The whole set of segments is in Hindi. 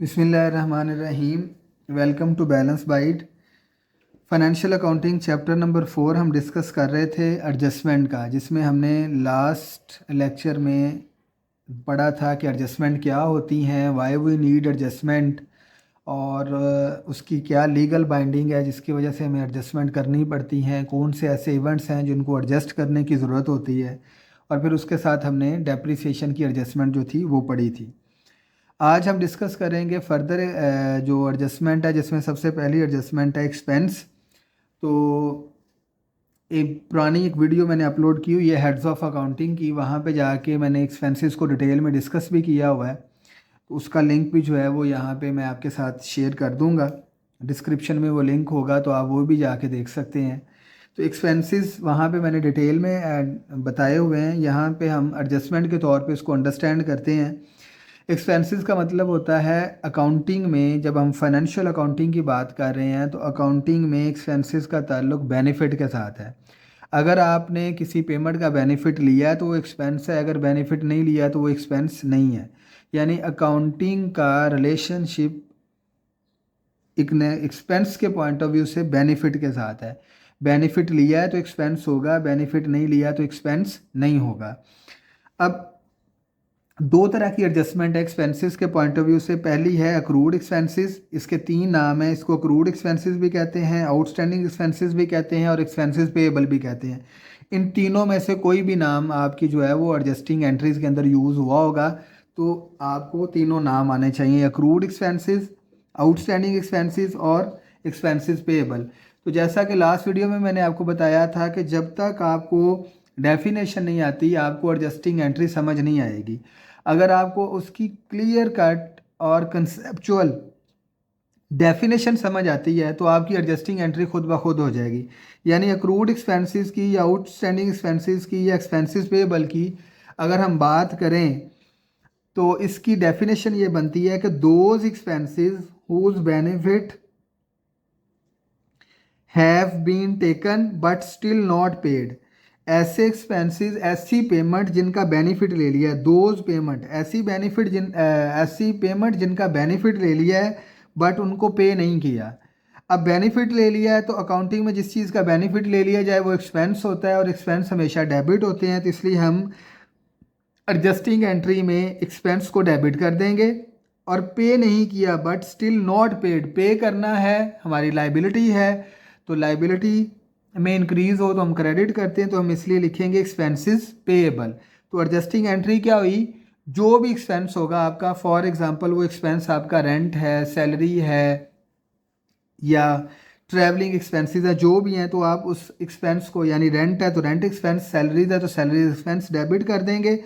बिस्मिल्लाहिर्रहमानिर्रहीम। Welcome to Balance Bite. Financial accounting chapter number 4 हम डिस्कस कर रहे थे एडजस्टमेंट का, जिसमें हमने लास्ट लेक्चर में पढ़ा था कि एडजस्टमेंट क्या होती हैं, वाई वी नीड एडजस्टमेंट, और उसकी क्या लीगल बाइंडिंग है जिसकी वजह से हमें एडजस्टमेंट करनी पड़ती हैं, कौन से ऐसे इवेंट्स हैं जिनको एडजस्ट करने की ज़रूरत होती है। और फिर उसके साथ हमने डेप्रिसिएशन की एडजस्टमेंट जो थी वो पढ़ी थी। आज हम डिस्कस करेंगे फर्दर जो एडजस्टमेंट है, जिसमें सबसे पहली एडजस्टमेंट है एक्सपेंस। तो एक वीडियो मैंने अपलोड की हुई है हेड्स ऑफ अकाउंटिंग की, वहाँ पे जाके मैंने एक्सपेंसेस को डिटेल में डिस्कस भी किया हुआ है। तो उसका लिंक भी जो है वो यहाँ पे मैं आपके साथ शेयर कर दूँगा, डिस्क्रिप्शन में वो लिंक होगा, तो आप वो भी जाके देख सकते हैं। तो एक्सपेंसेस वहाँ पे मैंने डिटेल में बताए हुए हैं। यहाँ पे हम एडजस्टमेंट के तौर पे इसको अंडरस्टैंड करते हैं। एक्सपेंसेस का मतलब होता है अकाउंटिंग में, जब हम फाइनेंशियल अकाउंटिंग की बात कर रहे हैं तो अकाउंटिंग में एक्सपेंसेस का ताल्लुक बेनिफिट के साथ है। अगर आपने किसी पेमेंट का बेनिफिट लिया है तो वो एक्सपेंस है, अगर बेनिफिट नहीं लिया तो वो एक्सपेंस नहीं है। यानी अकाउंटिंग का रिलेशनशिप एक एक्सपेंस के पॉइंट ऑफ व्यू से बेनिफिट के साथ है। बेनिफिट लिया है तो एक्सपेंस होगा, बेनिफिट नहीं लिया तो एक्सपेंस नहीं होगा। अब दो तरह की एडजस्टमेंट है एक्सपेंसेस के पॉइंट ऑफ व्यू से। पहली है अक्रूड एक्सपेंसेस, इसके तीन नाम हैं। इसको अक्रूड एक्सपेंसेस भी कहते हैं, आउटस्टैंडिंग एक्सपेंसेस भी कहते हैं, और एक्सपेंसेस पेएबल भी कहते हैं। इन तीनों में से कोई भी नाम आपकी जो है वो एडजस्टिंग एंट्रीज के अंदर यूज़ हुआ होगा, तो आपको तीनों नाम आने चाहिए: अक्रूड एक्सपेंसेस, आउटस्टैंडिंग एक्सपेंसेस और एक्सपेंसेस पेएबल। तो जैसा कि लास्ट वीडियो में मैंने आपको बताया था कि जब तक आपको डेफिनेशन नहीं आती आपको एडजस्टिंग एंट्री समझ नहीं आएगी। अगर आपको उसकी क्लियर कट और कंसेप्चुअल डेफिनेशन समझ आती है तो आपकी एडजस्टिंग एंट्री खुद ब खुद हो जाएगी। यानी अक्रूड एक्सपेंसेस की या आउटस्टैंडिंग एक्सपेंसेस की या एक्सपेंसेस पेएबल की अगर हम बात करें तो इसकी डेफिनेशन ये बनती है कि those expenses whose benefit have been taken but still not paid. ऐसे एक्सपेंसेस, ऐसी पेमेंट जिनका बेनिफिट ले लिया है, दोज पेमेंट, ऐसी पेमेंट जिनका बेनिफिट ले लिया है बट उनको पे नहीं किया। अब बेनिफिट ले लिया है तो अकाउंटिंग में जिस चीज़ का बेनिफिट ले लिया जाए वो एक्सपेंस होता है, और एक्सपेंस हमेशा डेबिट होते हैं, तो इसलिए हम एडजस्टिंग एंट्री में एक्सपेंस को डेबिट कर देंगे। और पे नहीं किया बट स्टिल नॉट पेड, पे करना है, हमारी लाइबिलिटी है, तो लाइबिलिटी में इंक्रीज हो तो हम क्रेडिट करते हैं, तो हम इसलिए लिखेंगे एक्सपेंसेस पेएबल। तो एडजस्टिंग एंट्री क्या हुई? जो भी एक्सपेंस होगा आपका, फॉर एग्जांपल वो एक्सपेंस आपका रेंट है, सैलरी है, या ट्रैवलिंग एक्सपेंसेस है, जो भी हैं, तो आप उस एक्सपेंस को, यानी रेंट है तो रेंट एक्सपेंस, सैलरीज है तो सैलरी एक्सपेंस डेबिट कर देंगे,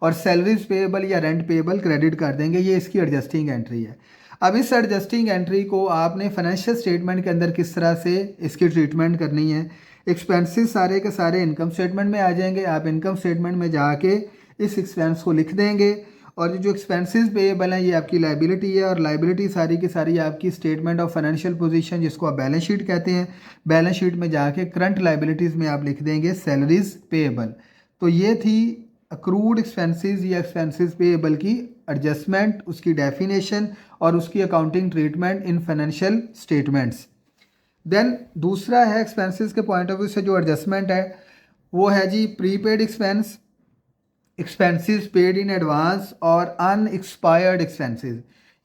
और सैलरीज पेएबल या रेंट पेएबल क्रेडिट कर देंगे। ये इसकी एडजस्टिंग एंट्री है। अब इस एडजस्टिंग एंट्री को आपने फाइनेंशियल स्टेटमेंट के अंदर किस तरह से इसकी ट्रीटमेंट करनी है? एक्सपेंसेस सारे के सारे इनकम स्टेटमेंट में आ जाएंगे, आप इनकम स्टेटमेंट में जाके इस एक्सपेंस को लिख देंगे, और जो एक्सपेंसेस पेएबल हैं ये आपकी लाइबिलिटी है, और लाइबिलिटी सारी की सारी आपकी स्टेटमेंट ऑफ फाइनेंशियल पोजीशन, जिसको आप बैलेंस शीट कहते हैं, बैलेंस शीट में जाके करंट लाइबिलिटीज़ में आप लिख देंगे सैलरीज पेएबल। तो ये थी अक्रूड एक्सपेंसेस या एक्सपेंसेस पेएबल की एडजस्टमेंट, उसकी डेफिनेशन और उसकी accounting treatment in financial statements. Then दूसरा है एक्सपेंसेस के पॉइंट ऑफ व्यू से जो एडजस्टमेंट है वो है जी prepaid expense, expenses paid in advance और अनएक्सपायर्ड एक्सपेंसेस।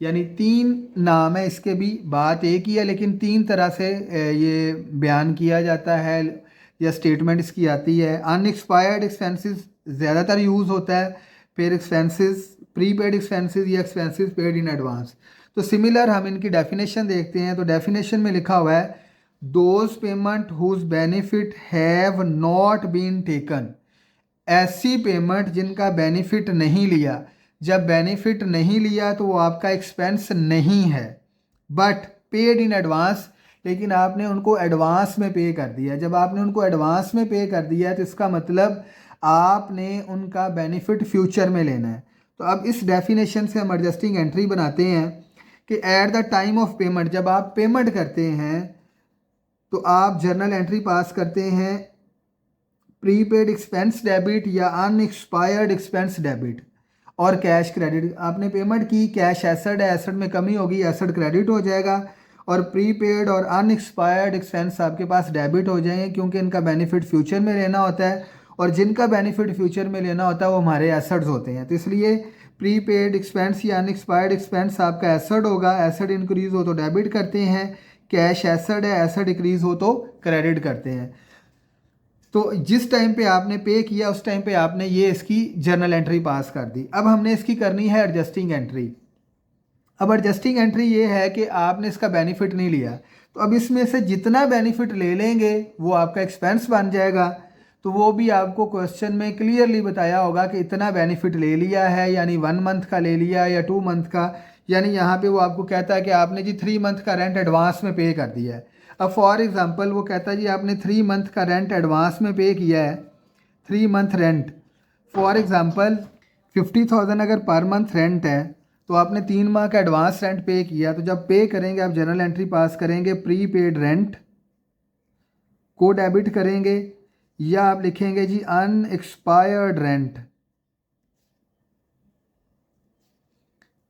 यानी तीन नाम है इसके भी, बात एक ही है लेकिन तीन तरह से ये बयान किया जाता है या स्टेटमेंट इसकी आती है। अनएक्सपायर्ड एक्सपेंसेस ज़्यादातर यूज़ होता है, फिर एक्सपेंसेस प्रीपेड एक्सपेंसेस या एक्सपेंसेस पेड इन एडवांस। तो सिमिलर हम इनकी डेफिनेशन देखते हैं। तो डेफिनेशन में लिखा हुआ है those payment whose benefit have not been taken. ऐसी पेमेंट जिनका बेनिफिट नहीं लिया, जब बेनिफिट नहीं लिया तो वो आपका एक्सपेंस नहीं है, बट पेड इन एडवांस, लेकिन आपने उनको एडवांस में पे कर दिया। जब आपने उनको एडवांस में पे कर दिया है तो इसका मतलब आपने उनका बेनिफिट फ्यूचर में लेना है। तो अब इस डेफिनेशन से हम एडजस्टिंग एंट्री बनाते हैं कि at the time of payment, जब आप पेमेंट करते हैं तो आप जर्नल एंट्री पास करते हैं प्रीपेड एक्सपेंस डेबिट या अनएक्सपायर्ड एक्सपेंस डेबिट। और कैश क्रेडिट, आपने पेमेंट की, कैश एसेट है, एसेट में कमी होगी, एसेट क्रेडिट हो जाएगा, और प्रीपेड और अनएक्सपायर्ड एक्सपेंस आपके पास डेबिट हो जाएंगे, क्योंकि इनका बेनिफिट फ्यूचर में लेना होता है, और जिनका बेनिफिट फ्यूचर में लेना होता है वो हमारे एसेट्स होते हैं। तो इसलिए प्रीपेड एक्सपेंस या अनएक्सपायर्ड एक्सपेंस आपका एसेट होगा, एसेट इंक्रीज हो तो डेबिट करते हैं, कैश एसेट है, एसेट इंक्रीज हो तो क्रेडिट करते हैं। तो जिस टाइम पे आपने पे किया उस टाइम पे आपने ये इसकी जर्नल एंट्री पास कर दी। अब हमने इसकी करनी है एडजस्टिंग एंट्री। अब एडजस्टिंग एंट्री ये है कि आपने इसका बेनिफिट नहीं लिया, तो अब इसमें से जितना बेनिफिट ले लेंगे वो आपका एक्सपेंस बन जाएगा। तो वो भी आपको क्वेश्चन में क्लियरली बताया होगा कि इतना बेनिफिट ले लिया है, यानी 1 मंथ का ले लिया या 2 मंथ का, यानी यहाँ पे वो आपको कहता है कि आपने जी 3 मंथ का रेंट एडवांस में पे कर दिया है। अब फॉर एग्जांपल वो कहता है जी आपने 3 मंथ का रेंट एडवांस में पे किया है, 3 मंथ रेंट, फॉर एग्जांपल 50,000 अगर पर मंथ रेंट है, तो आपने 3 माह का एडवांस रेंट पे किया। तो जब पे करेंगे आप जर्नल एंट्री पास करेंगे, प्री पेड रेंट को डेबिट करेंगे, या आप लिखेंगे जी अनएक्सपायर्ड रेंट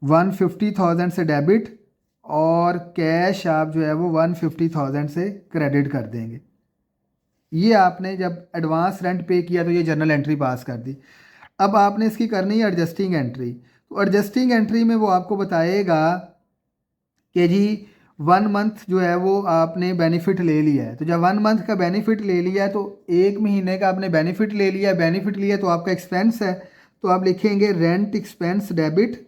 150,000 से डेबिट, और कैश आप जो है वो 150,000 से क्रेडिट कर देंगे। ये आपने जब एडवांस रेंट पे किया तो ये जर्नल एंट्री पास कर दी। अब आपने इसकी करनी है एडजस्टिंग एंट्री। तो एडजस्टिंग एंट्री में वो आपको बताएगा कि जी 1 मंथ जो है वो आपने बेनिफिट ले लिया है। तो जब 1 मंथ का बेनिफिट ले लिया है तो 1 महीने का आपने बेनिफिट ले लिया है, बेनिफिट लिया तो आपका एक्सपेंस है, तो आप लिखेंगे रेंट एक्सपेंस डेबिट,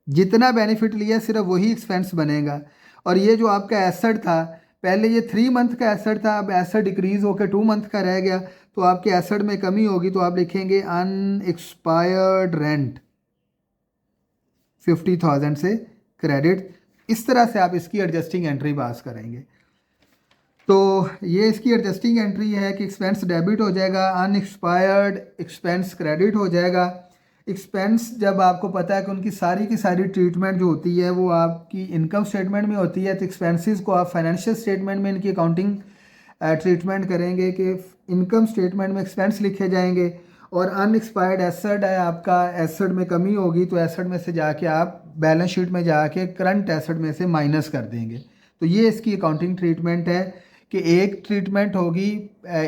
जितना बेनिफिट लिया सिर्फ वही एक्सपेंस बनेगा। और ये जो आपका एसेट था, पहले ये 3 मंथ का एसेट था, अब एसेट डिक्रीज होकर 2 मंथ का रह गया, तो आपके एसेट में कमी होगी, तो आप लिखेंगे अनएक्सपायर्ड रेंट 50,000 से क्रेडिट। इस तरह से आप इसकी एडजस्टिंग एंट्री पास करेंगे। तो ये इसकी एडजस्टिंग एंट्री है कि एक्सपेंस डेबिट हो जाएगा, अनएक्सपायर्ड एक्सपेंस क्रेडिट हो जाएगा। एक्सपेंस जब आपको पता है कि उनकी सारी की सारी ट्रीटमेंट जो होती है वो आपकी इनकम स्टेटमेंट में होती है, तो एक्सपेंसेस को आप फाइनेंशियल स्टेटमेंट में इनकी अकाउंटिंग ट्रीटमेंट करेंगे कि इनकम स्टेटमेंट में एक्सपेंस लिखे जाएंगे। और अनएक्सपायर्ड एसेट है आपका, एसेट में कमी होगी तो एसेट में से जाके आप बैलेंस शीट में जाके करंट एसेट में से माइनस कर देंगे। तो ये इसकी अकाउंटिंग ट्रीटमेंट है कि एक ट्रीटमेंट होगी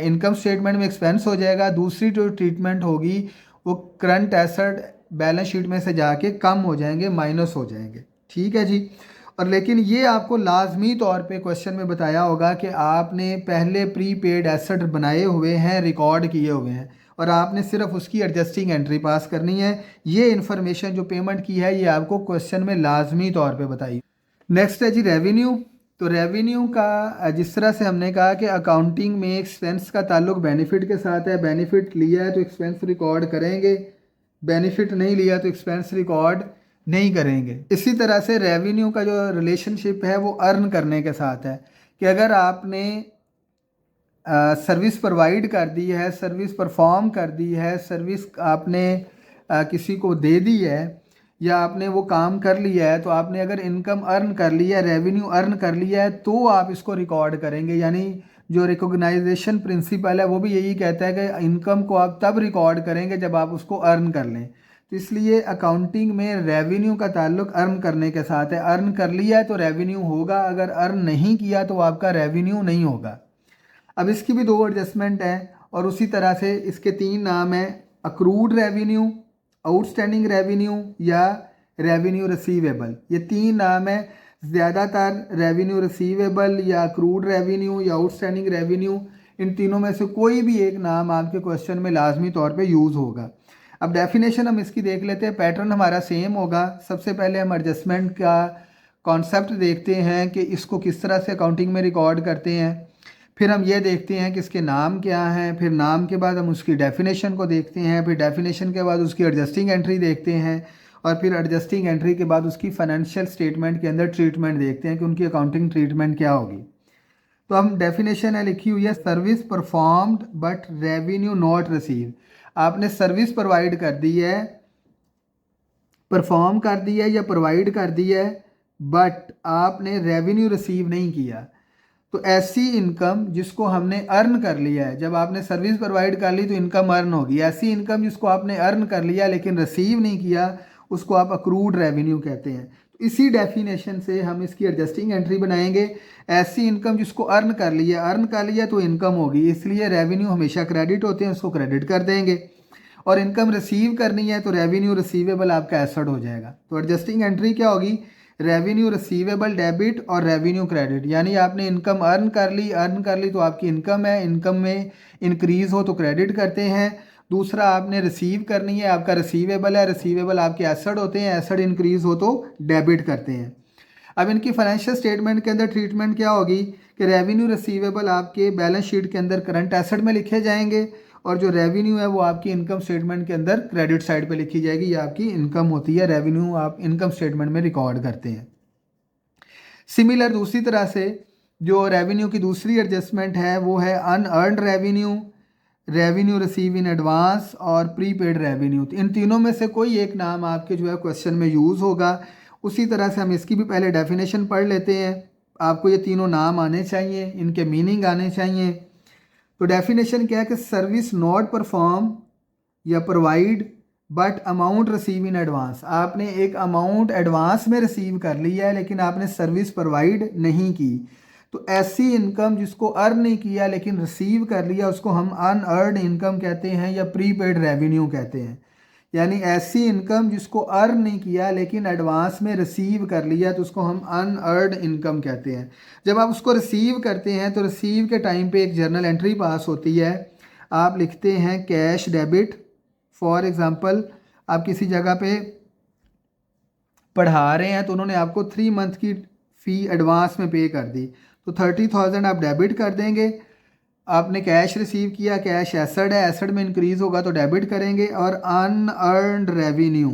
इनकम स्टेटमेंट में एक्सपेंस हो जाएगा, दूसरी जो ट्रीटमेंट होगी वो करंट एसेट बैलेंस शीट में से जाके कम हो जाएंगे, माइनस हो जाएंगे। ठीक है जी। और लेकिन ये आपको लाजमी तौर पे क्वेश्चन में बताया होगा कि आपने पहले प्री पेड एसेट बनाए हुए हैं, रिकॉर्ड किए हुए हैं, और आपने सिर्फ उसकी एडजस्टिंग एंट्री पास करनी है। ये इन्फॉर्मेशन जो पेमेंट की है ये आपको क्वेश्चन में लाजमी तौर पे बताई। नेक्स्ट है जी रेवेन्यू। तो रेवेन्यू का जिस तरह से हमने कहा कि अकाउंटिंग में एक्सपेंस का ताल्लुक बेनिफिट के साथ है, बेनिफिट लिया है तो एक्सपेंस रिकॉर्ड करेंगे, बेनिफिट नहीं लिया तो एक्सपेंस रिकॉर्ड नहीं करेंगे। इसी तरह से रेवेन्यू का जो रिलेशनशिप है वो अर्न करने के साथ है कि अगर आपने सर्विस प्रोवाइड कर दी है, सर्विस परफॉर्म कर दी है, सर्विस आपने किसी को दे दी है, या आपने वो काम कर लिया है, तो आपने अगर इनकम अर्न कर लिया है, रेवेन्यू अर्न कर लिया है, तो आप इसको रिकॉर्ड करेंगे। यानी जो रिकॉग्नाइजेशन प्रिंसिपल है वो भी यही कहता है कि इनकम को आप तब रिकॉर्ड करेंगे जब आप उसको अर्न कर लें। तो इसलिए अकाउंटिंग में रेवेन्यू का ताल्लुक अर्न करने के साथ है। अर्न कर लिया है तो रेवेन्यू होगा, अगर अर्न नहीं किया तो आपका रेवेन्यू नहीं होगा। अब इसकी भी 2 एडजस्टमेंट हैं, और उसी तरह से इसके 3 नाम हैं, अक्रूड रेवेन्यू, आउटस्टैंडिंग रेवेन्यू या रेवेन्यू रिसीवेबल। ये 3 नाम है। ज़्यादातर रेवेन्यू रिसीवेबल या अक्रूड रेवेन्यू या आउटस्टैंडिंग रेवेन्यू, इन तीनों में से कोई भी एक नाम आपके क्वेश्चन में लाजमी तौर पे यूज़ होगा। अब डेफिनेशन हम इसकी देख लेते हैं, पैटर्न हमारा सेम होगा। सबसे पहले हम एडजस्टमेंट का कॉन्सेप्ट देखते हैं कि इसको किस तरह से अकाउंटिंग में रिकॉर्ड करते हैं, फिर हम ये देखते हैं कि इसके नाम क्या हैं, फिर नाम के बाद हम उसकी डेफिनेशन को देखते हैं, फिर डेफिनेशन के बाद उसकी एडजस्टिंग एंट्री देखते हैं, और फिर एडजस्टिंग एंट्री के बाद उसकी फाइनेंशियल स्टेटमेंट के अंदर ट्रीटमेंट देखते हैं कि उनकी अकाउंटिंग ट्रीटमेंट क्या होगी। तो हम डेफिनेशन है लिखी हुई है, service performed but revenue not receive. आपने सर्विस प्रोवाइड कर दी है, परफॉर्म कर दी है या प्रोवाइड कर दी है, बट आपने रेवेन्यू रिसीव नहीं किया। तो ऐसी इनकम जिसको हमने अर्न कर लिया है, जब आपने सर्विस प्रोवाइड कर ली तो इनकम अर्न होगी। ऐसी इनकम जिसको आपने अर्न कर लिया लेकिन रिसीव नहीं किया, उसको आप अक्रूड रेवेन्यू कहते हैं। तो इसी डेफिनेशन से हम इसकी एडजस्टिंग एंट्री बनाएंगे। ऐसी इनकम जिसको अर्न कर लिया तो इनकम होगी, इसलिए रेवेन्यू हमेशा क्रेडिट होते हैं, उसको क्रेडिट कर देंगे। और इनकम रिसीव करनी है तो रेवेन्यू रिसीवेबल आपका एसेट हो जाएगा। तो एडजस्टिंग एंट्री क्या होगी? रेवेन्यू रिसीवेबल डेबिट और रेवेन्यू क्रेडिट। यानी आपने इनकम अर्न कर ली तो आपकी इनकम है, इनकम में इंक्रीज हो तो क्रेडिट करते हैं। दूसरा आपने रिसीव करनी है, आपका रिसीवेबल है, रिसीवेबल आपके एसेट होते हैं, एसेट इंक्रीज हो तो डेबिट करते हैं। अब इनकी फाइनेंशियल स्टेटमेंट के अंदर ट्रीटमेंट क्या होगी कि रेवेन्यू रिसीवेबल आपके बैलेंस शीट के अंदर करंट एसेट में लिखे जाएंगे और जो रेवेन्यू है वो आपकी इनकम स्टेटमेंट के अंदर क्रेडिट साइड पे लिखी जाएगी। ये आपकी इनकम होती है, रेवेन्यू आप इनकम स्टेटमेंट में रिकॉर्ड करते हैं। सिमिलर दूसरी तरह से जो रेवेन्यू की दूसरी एडजस्टमेंट है वो है unearned revenue, revenue receive in advance और प्रीपेड रेवेन्यू। तो इन तीनों में से कोई एक नाम आपके जो है क्वेश्चन में यूज़ होगा। उसी तरह से हम इसकी भी पहले डेफिनेशन पढ़ लेते हैं। आपको ये तीनों नाम आने चाहिए, इनके मीनिंग आने चाहिए। तो डेफिनेशन क्या है कि सर्विस नॉट परफॉर्म या provide but amount receive in advance. आपने एक अमाउंट एडवांस में रिसीव कर लिया है लेकिन आपने सर्विस प्रोवाइड नहीं की, तो ऐसी इनकम जिसको अर्न नहीं किया लेकिन रिसीव कर लिया उसको हम अनअर्न्ड इनकम कहते हैं या प्रीपेड रेवेन्यू कहते हैं। यानी ऐसी इनकम जिसको अर्न नहीं किया लेकिन एडवांस में रिसीव कर लिया तो उसको हम अनअर्न्ड इनकम कहते हैं। जब आप उसको रिसीव करते हैं तो रिसीव के टाइम पे एक जर्नल एंट्री पास होती है। आप लिखते हैं कैश डेबिट। फॉर एग्ज़ाम्पल आप किसी जगह पे पढ़ा रहे हैं तो उन्होंने आपको 3 मंथ की फ़ी एडवांस में पे कर दी, तो 30,000 आप डेबिट कर देंगे। आपने कैश रिसीव किया, कैश एसेट है, एसेट में इंक्रीज़ होगा तो डेबिट करेंगे। और अनअर्न्ड रेवेन्यू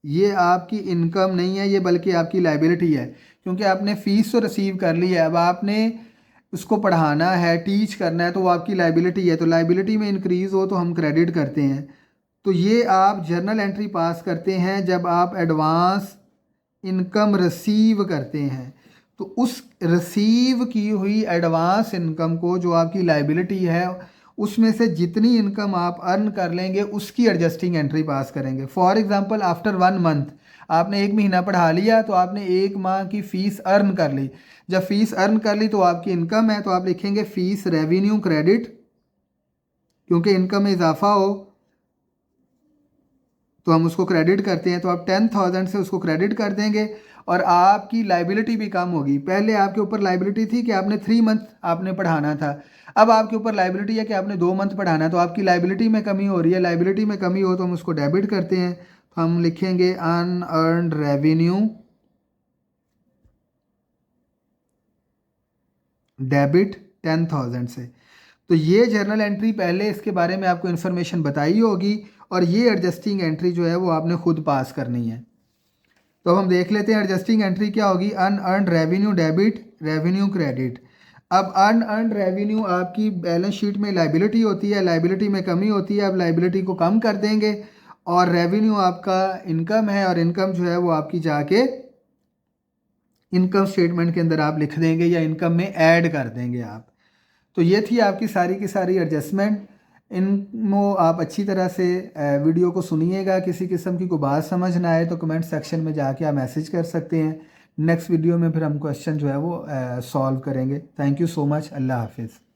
ये आपकी इनकम नहीं है, ये बल्कि आपकी लाइबिलिटी है, क्योंकि आपने फ़ीस तो रिसीव कर ली है, अब आपने उसको पढ़ाना है, टीच करना है, तो वो आपकी लाइबिलिटी है। तो लाइबिलिटी में इंक्रीज़ हो तो हम क्रेडिट करते हैं। तो ये आप जर्नल एंट्री पास करते हैं जब आप एडवांस इनकम रिसीव करते हैं। तो उस रिसीव की हुई एडवांस इनकम को, जो आपकी लाइबिलिटी है, उसमें से जितनी इनकम आप अर्न कर लेंगे उसकी एडजस्टिंग एंट्री पास करेंगे। फॉर एग्जांपल आफ्टर 1 मंथ आपने 1 महीना पढ़ा लिया तो आपने 1 माह की फ़ीस अर्न कर ली। जब फ़ीस अर्न कर ली तो आपकी इनकम है, तो आप लिखेंगे फ़ीस रेवेन्यू क्रेडिट, क्योंकि इनकम में इजाफा हो तो हम उसको क्रेडिट करते हैं। तो आप 10,000 से उसको क्रेडिट कर देंगे और आपकी लाइबिलिटी भी कम होगी। पहले आपके ऊपर लाइबिलिटी थी कि आपने 3 मंथ आपने पढ़ाना था, अब आपके ऊपर लाइबिलिटी है कि आपने 2 मंथ पढ़ाना है, तो आपकी लाइबिलिटी में कमी हो रही है। लाइबिलिटी में कमी हो तो हम उसको डेबिट करते हैं। तो हम लिखेंगे अनअर्न्ड रेवेन्यू डेबिट 10,000 से। तो ये जर्नल एंट्री पहले इसके बारे में आपको इन्फॉर्मेशन बताई होगी और ये एडजस्टिंग एंट्री जो है वो आपने खुद पास करनी है। तो हम देख लेते हैं एडजस्टिंग एंट्री क्या होगी। Unearned revenue debit, revenue credit. अब अनअर्न्ड रेवेन्यू आपकी बैलेंस शीट में लाइबिलिटी होती है, लाइबिलिटी में कमी होती है, अब लाइबिलिटी को कम कर देंगे और रेवेन्यू आपका इनकम है और इनकम जो है वो आपकी जाके इनकम स्टेटमेंट के अंदर आप लिख देंगे या इनकम में ऐड कर देंगे आप। तो ये थी आपकी सारी की सारी एडजस्टमेंट। इनको आप अच्छी तरह से वीडियो को सुनिएगा। किसी किस्म की कोई बात समझ ना आए तो कमेंट सेक्शन में जाके आप मैसेज कर सकते हैं। नेक्स्ट वीडियो में फिर हम क्वेश्चन जो है वो सॉल्व करेंगे। Thank you so much. अल्लाह हाफिज़।